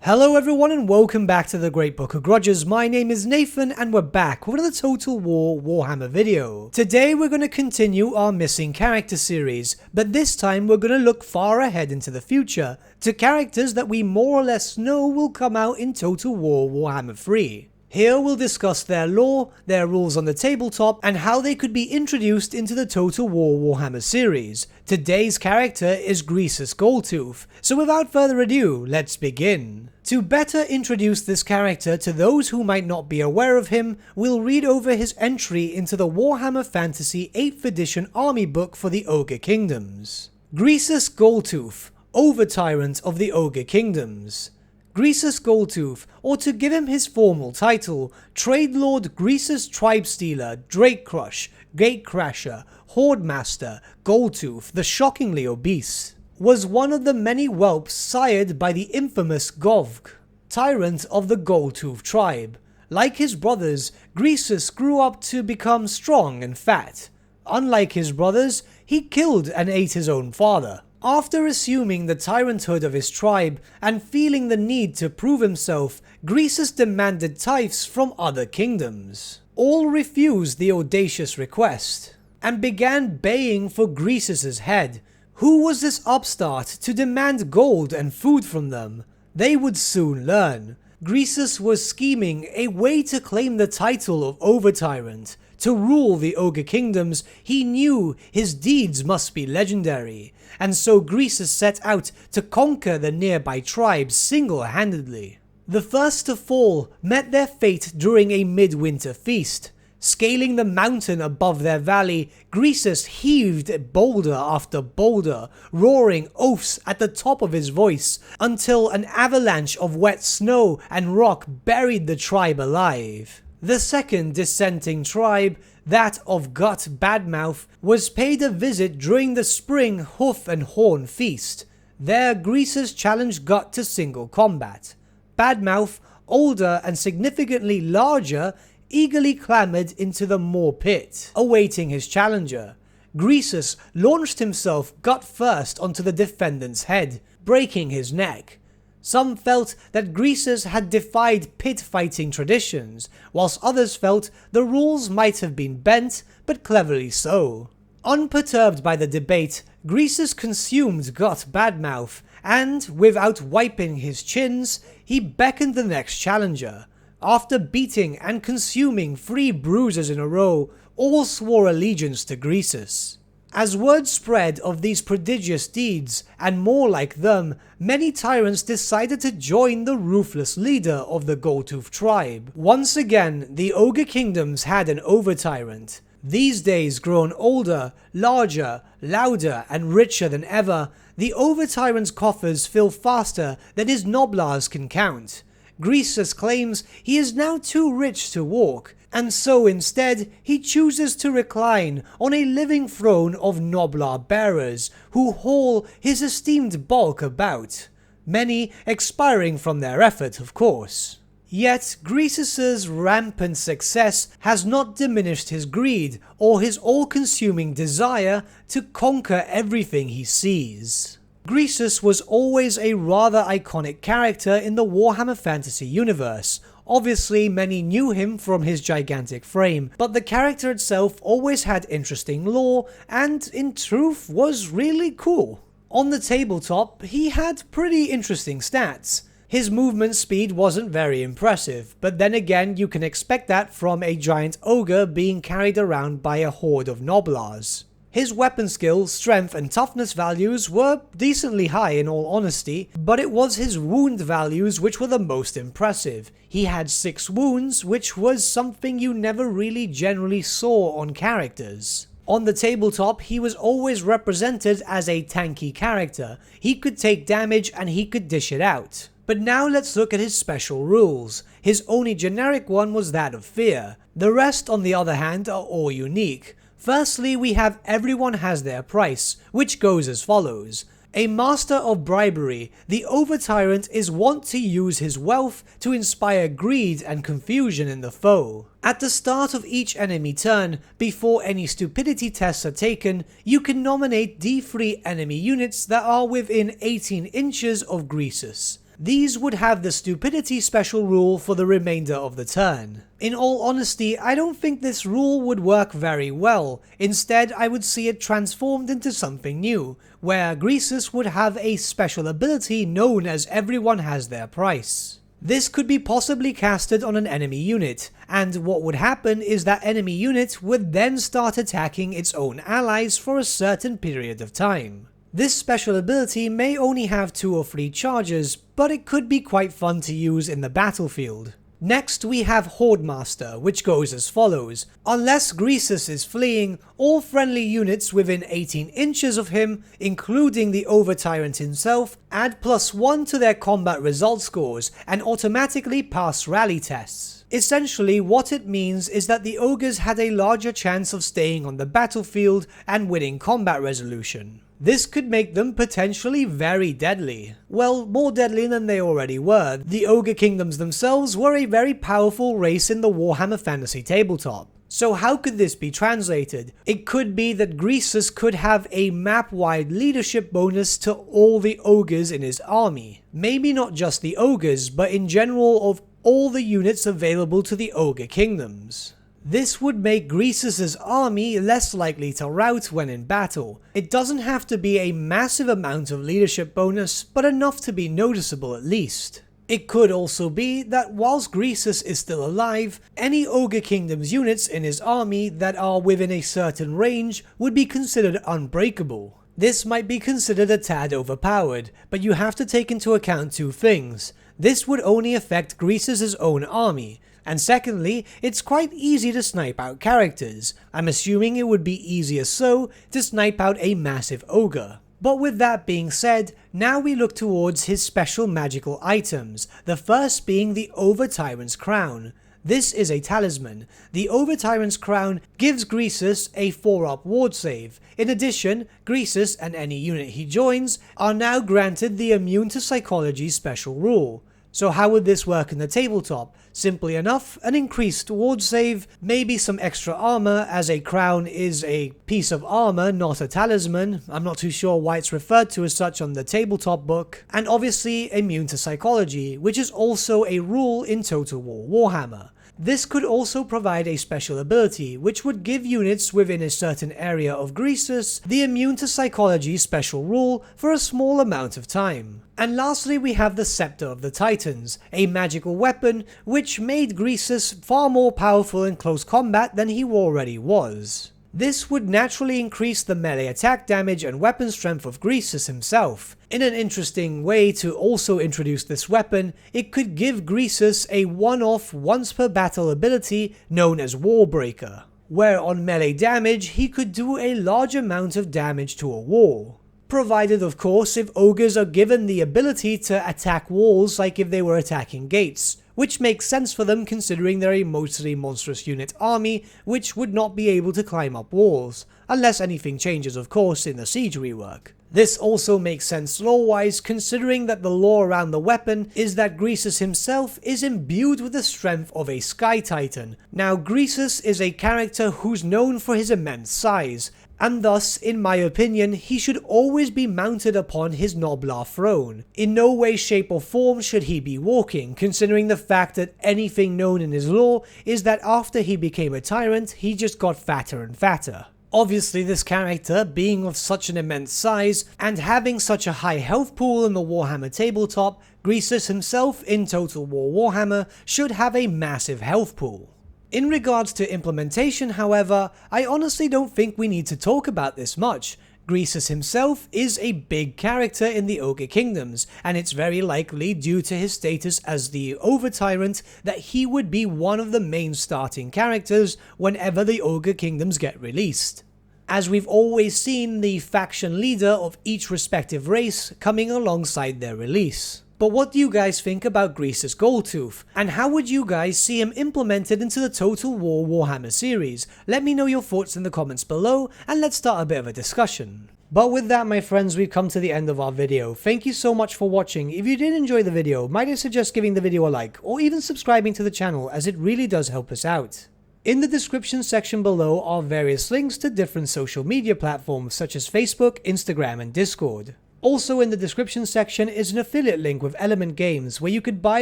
Hello everyone and welcome back to the Great Book of Grudges. My name is Nathan and we're back with another Total War Warhammer video. Today we're going to continue our missing character series, but this time we're going to look far ahead into the future, to characters that we more or less know will come out in Total War Warhammer 3. Here we'll discuss their lore, their rules on the tabletop, and how they could be introduced into the Total War Warhammer series. Today's character is Greasus Goldtooth, so without further ado, let's begin. To better introduce this character to those who might not be aware of him, we'll read over his entry into the Warhammer Fantasy 8th edition army book for the Ogre Kingdoms. Greasus Goldtooth, Over-Tyrant of the Ogre Kingdoms. Greasus Goldtooth, or to give him his formal title, Trade Lord Greasus Tribestealer, Drakecrush, Gatecrasher, Hordemaster, Goldtooth, the shockingly obese, was one of the many whelps sired by the infamous Govg, tyrant of the Goldtooth tribe. Like his brothers, Greasus grew up to become strong and fat. Unlike his brothers, he killed and ate his own father. After assuming the tyranthood of his tribe and feeling the need to prove himself, Greasus demanded tithes from other kingdoms. All refused the audacious request, and began baying for Greasus's head. Who was this upstart to demand gold and food from them? They would soon learn. Greasus was scheming a way to claim the title of Over-Tyrant. To rule the Ogre Kingdoms, he knew his deeds must be legendary, and so Greasus set out to conquer the nearby tribes single-handedly. The first to fall met their fate during a midwinter feast. Scaling the mountain above their valley, Greasus heaved boulder after boulder, roaring oaths at the top of his voice, until an avalanche of wet snow and rock buried the tribe alive. The second dissenting tribe, that of Gut Badmouth, was paid a visit during the spring Hoof and Horn feast. There Greasus challenged Gut to single combat. Badmouth, older and significantly larger, eagerly clambered into the Maw Pit, awaiting his challenger. Greasus launched himself gut first onto the defendant's head, breaking his neck. Some felt that Greasus had defied pit fighting traditions, whilst others felt the rules might have been bent, but cleverly so. Unperturbed by the debate, Greasus consumed Gut Badmouth, and, without wiping his chins, he beckoned the next challenger. After beating and consuming 3 bruisers in a row, all swore allegiance to Greasus. As word spread of these prodigious deeds, and more like them, many tyrants decided to join the ruthless leader of the Goldtooth tribe. Once again, the Ogre Kingdoms had an Over-Tyrant. These days grown older, larger, louder, and richer than ever, the Over-Tyrant's coffers fill faster than his Gnoblars can count. Greasus claims he is now too rich to walk, and so instead he chooses to recline on a living throne of Gnoblar bearers who haul his esteemed bulk about, many expiring from their effort, of course. Yet Greasus's rampant success has not diminished his greed or his all-consuming desire to conquer everything he sees. Greasus was always a rather iconic character in the Warhammer Fantasy universe. Obviously, many knew him from his gigantic frame, but the character itself always had interesting lore and, in truth, was really cool. On the tabletop, he had pretty interesting stats. His movement speed wasn't very impressive, but then again you can expect that from a giant ogre being carried around by a horde of Gnoblars. His weapon skill, strength and toughness values were decently high in all honesty, but it was his wound values which were the most impressive. He had 6 wounds, which was something you never really generally saw on characters. On the tabletop, he was always represented as a tanky character. He could take damage and he could dish it out. But now let's look at his special rules. His only generic one was that of fear. The rest, on the other hand, are all unique. Firstly, we have everyone has their price, which goes as follows. A master of bribery, the Over-Tyrant is wont to use his wealth to inspire greed and confusion in the foe. At the start of each enemy turn, before any stupidity tests are taken, you can nominate D3 enemy units that are within 18 inches of Greasus. these would have the stupidity special rule for the remainder of the turn. In all honesty, I don't think this rule would work very well. Instead, I would see it transformed into something new, where Greasus would have a special ability known as Everyone Has Their Price. This could be possibly casted on an enemy unit, and what would happen is that enemy unit would then start attacking its own allies for a certain period of time. This special ability may only have 2 or 3 charges, but it could be quite fun to use in the battlefield. Next we have Horde Master, which goes as follows. Unless Greasus is fleeing, all friendly units within 18 inches of him, including the Over-Tyrant himself, add +1 to their combat result scores and automatically pass rally tests. Essentially, what it means is that the ogres had a larger chance of staying on the battlefield and winning combat resolution. This could make them potentially very deadly. Well, more deadly than they already were. The Ogre Kingdoms themselves were a very powerful race in the Warhammer Fantasy tabletop. So how could this be translated? It could be that Greasus could have a map-wide leadership bonus to all the ogres in his army. Maybe not just the ogres, but in general of all the units available to the Ogre Kingdoms. This would make Greasus's army less likely to rout when in battle. It doesn't have to be a massive amount of leadership bonus, but enough to be noticeable at least. It could also be that whilst Greasus is still alive, any Ogre Kingdom's units in his army that are within a certain range would be considered unbreakable. This might be considered a tad overpowered, but you have to take into account 2 things. This would only affect Greasus's own army, and secondly, it's quite easy to snipe out characters. I'm assuming it would be easier so to snipe out a massive ogre. But with that being said, now we look towards his special magical items, the first being the Over-Tyrant's Crown. This is a talisman. The Over-Tyrant's Crown gives Greasus a 4-up ward save. In addition, Greasus and any unit he joins are now granted the Immune to Psychology special rule. So how would this work in the tabletop? Simply enough, an increased ward save, maybe some extra armor, as a crown is a piece of armor, not a talisman. I'm not too sure why it's referred to as such on the tabletop book. And obviously immune to psychology, which is also a rule in Total War Warhammer. This could also provide a special ability, which would give units within a certain area of Greasus the Immune to Psychology special rule for a small amount of time. And lastly we have the Scepter of the Titans, a magical weapon which made Greasus far more powerful in close combat than he already was. This would naturally increase the melee attack damage and weapon strength of Greasus himself. In an interesting way to also introduce this weapon, it could give Greasus a one-off once per battle ability known as Wallbreaker, where on melee damage he could do a large amount of damage to a wall. Provided of course if ogres are given the ability to attack walls like if they were attacking gates, which makes sense for them considering they're a mostly monstrous unit army which would not be able to climb up walls, unless anything changes of course in the siege rework. This also makes sense lore-wise considering that the lore around the weapon is that Greasus himself is imbued with the strength of a Sky Titan. Now Greasus is a character who's known for his immense size, and thus, in my opinion, he should always be mounted upon his Gnoblar throne. In no way, shape or form should he be walking, considering the fact that anything known in his lore is that after he became a tyrant, he just got fatter and fatter. Obviously this character, being of such an immense size, and having such a high health pool in the Warhammer tabletop, Greasus himself in Total War Warhammer should have a massive health pool. In regards to implementation, however, I honestly don't think we need to talk about this much. Greasus himself is a big character in the Ogre Kingdoms, and it's very likely due to his status as the Over-Tyrant that he would be one of the main starting characters whenever the Ogre Kingdoms get released. As we've always seen the faction leader of each respective race coming alongside their release. But what do you guys think about Greasus Goldtooth? And how would you guys see him implemented into the Total War Warhammer series? Let me know your thoughts in the comments below, and let's start a bit of a discussion. But with that, my friends, we've come to the end of our video. Thank you so much for watching. If you did enjoy the video, might I suggest giving the video a like, or even subscribing to the channel, as it really does help us out. In the description section below are various links to different social media platforms such as Facebook, Instagram, and Discord. Also in the description section is an affiliate link with Element Games where you could buy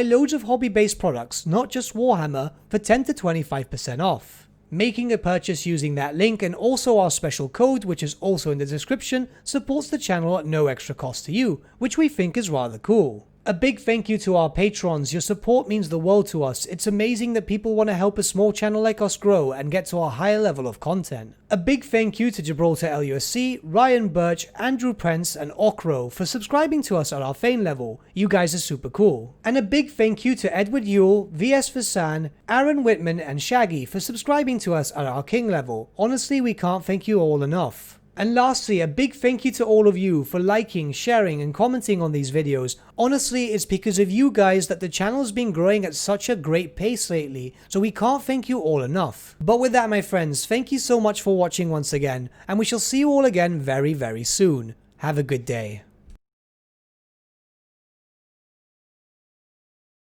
loads of hobby-based products, not just Warhammer, for 10 to 25% off. Making a purchase using that link and also our special code, which is also in the description, supports the channel at no extra cost to you, which we think is rather cool. A big thank you to our patrons. Your support means the world to us. It's amazing that people want to help a small channel like us grow and get to a higher level of content. A big thank you to Gibraltar LUSC, Ryan Birch, Andrew Prince and Okro for subscribing to us at our Fane level. You guys are super cool. And a big thank you to Edward Yule, VS Vasan, Aaron Whitman and Shaggy for subscribing to us at our King level. Honestly, we can't thank you all enough. And lastly, a big thank you to all of you for liking, sharing and commenting on these videos. Honestly, it's because of you guys that the channel's been growing at such a great pace lately, so we can't thank you all enough. But with that, my friends, thank you so much for watching once again, and we shall see you all again very, very soon. Have a good day.